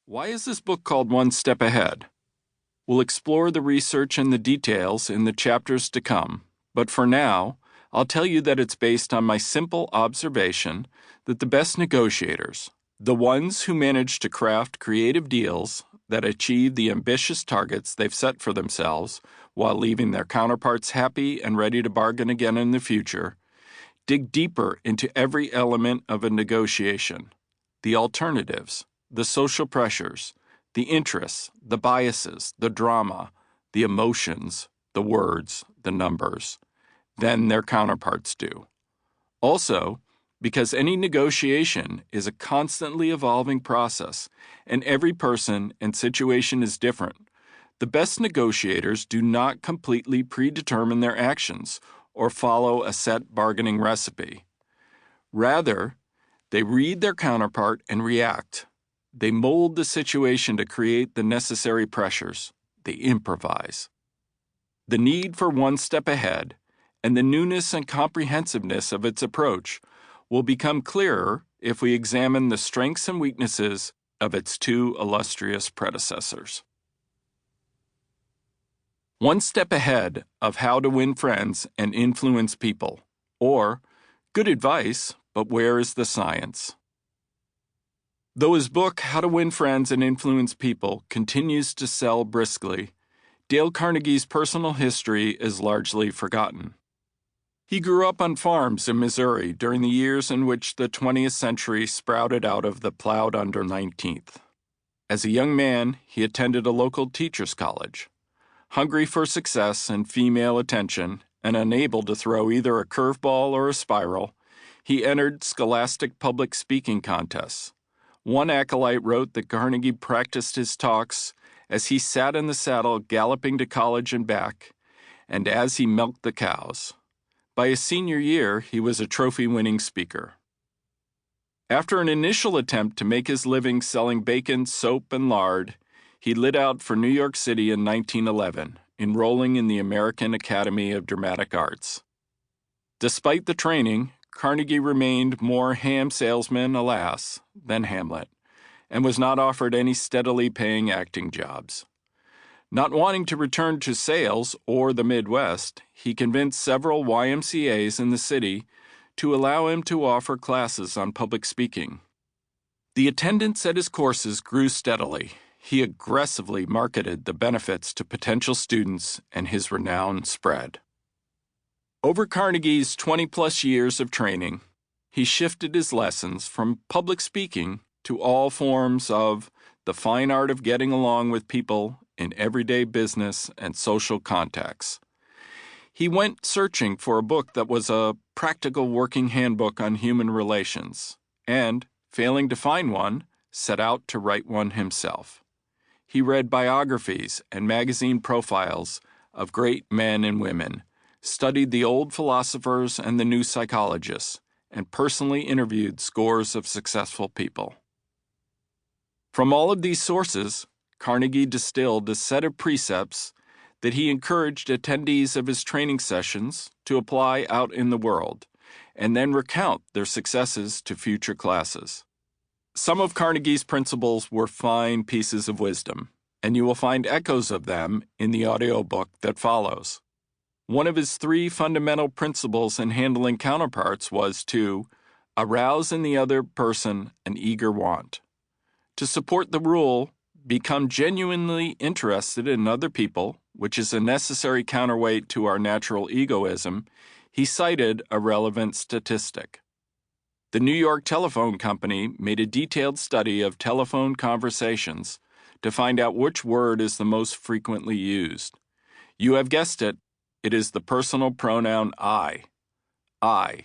Why is this book called One Step Ahead? We'll explore the research and the details in the chapters to come, but for now, I'll tell you that it's based on my simple observation that the best negotiators, the ones who manage to craft creative deals that achieve the ambitious targets they've set for themselves while leaving their counterparts happy and ready to bargain again in the future, dig deeper into every element of a negotiation, the alternatives, the social pressures, the interests, the biases, the drama, the emotions, the words, the numbers, than their counterparts do. Also, because any negotiation is a constantly evolving process and every person and situation is different, the best negotiators do not completely predetermine their actions or follow a set bargaining recipe. Rather, they read their counterpart and react. They mold the situation to create the necessary pressures. They improvise. The need for one step ahead and the newness and comprehensiveness of its approach will become clearer if we examine the strengths and weaknesses of its two illustrious predecessors. One Step Ahead of How to Win Friends and Influence People, or Good Advice, but Where is the Science? Though his book, How to Win Friends and Influence People, continues to sell briskly, Dale Carnegie's personal history is largely forgotten. He grew up on farms in Missouri during the years in which the 20th century sprouted out of the plowed under 19th. As a young man, he attended a local teachers' college. Hungry for success and female attention, and unable to throw either a curveball or a spiral, he entered scholastic public speaking contests. One acolyte wrote that Carnegie practiced his talks as he sat in the saddle galloping to college and back, and as he milked the cows. By his senior year, he was a trophy-winning speaker. After an initial attempt to make his living selling bacon, soap, and lard, he lit out for New York City in 1911, enrolling in the American Academy of Dramatic Arts. Despite the training, Carnegie remained more ham salesman, alas, than Hamlet, and was not offered any steadily paying acting jobs. Not wanting to return to sales or the Midwest, he convinced several YMCAs in the city to allow him to offer classes on public speaking. The attendance at his courses grew steadily. He aggressively marketed the benefits to potential students, and his renown spread. Over Carnegie's 20-plus years of training, he shifted his lessons from public speaking to all forms of the fine art of getting along with people in everyday business and social contacts. He went searching for a book that was a practical working handbook on human relations, and, failing to find one, set out to write one himself. He read biographies and magazine profiles of great men and women, studied the old philosophers and the new psychologists, and personally interviewed scores of successful people. From all of these sources, Carnegie distilled a set of precepts that he encouraged attendees of his training sessions to apply out in the world, and then recount their successes to future classes. Some of Carnegie's principles were fine pieces of wisdom, and you will find echoes of them in the audiobook that follows. One of his 3 fundamental principles in handling counterparts was to arouse in the other person an eager want. To support the rule, become genuinely interested in other people, which is a necessary counterweight to our natural egoism, he cited a relevant statistic. The New York Telephone Company made a detailed study of telephone conversations to find out which word is the most frequently used. You have guessed it, it is the personal pronoun I. I.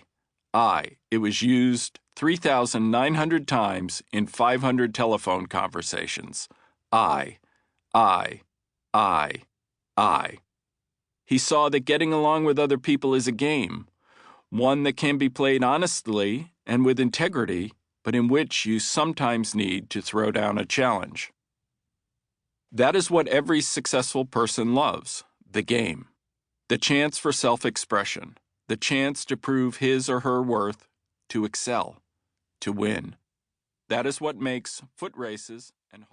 It was used 3,900 times in 500 telephone conversations. I. He saw that getting along with other people is a game, one that can be played honestly and with integrity, but in which you sometimes need to throw down a challenge. That is what every successful person loves, the game. The chance for self-expression, the chance to prove his or her worth, to excel, to win. That is what makes foot races and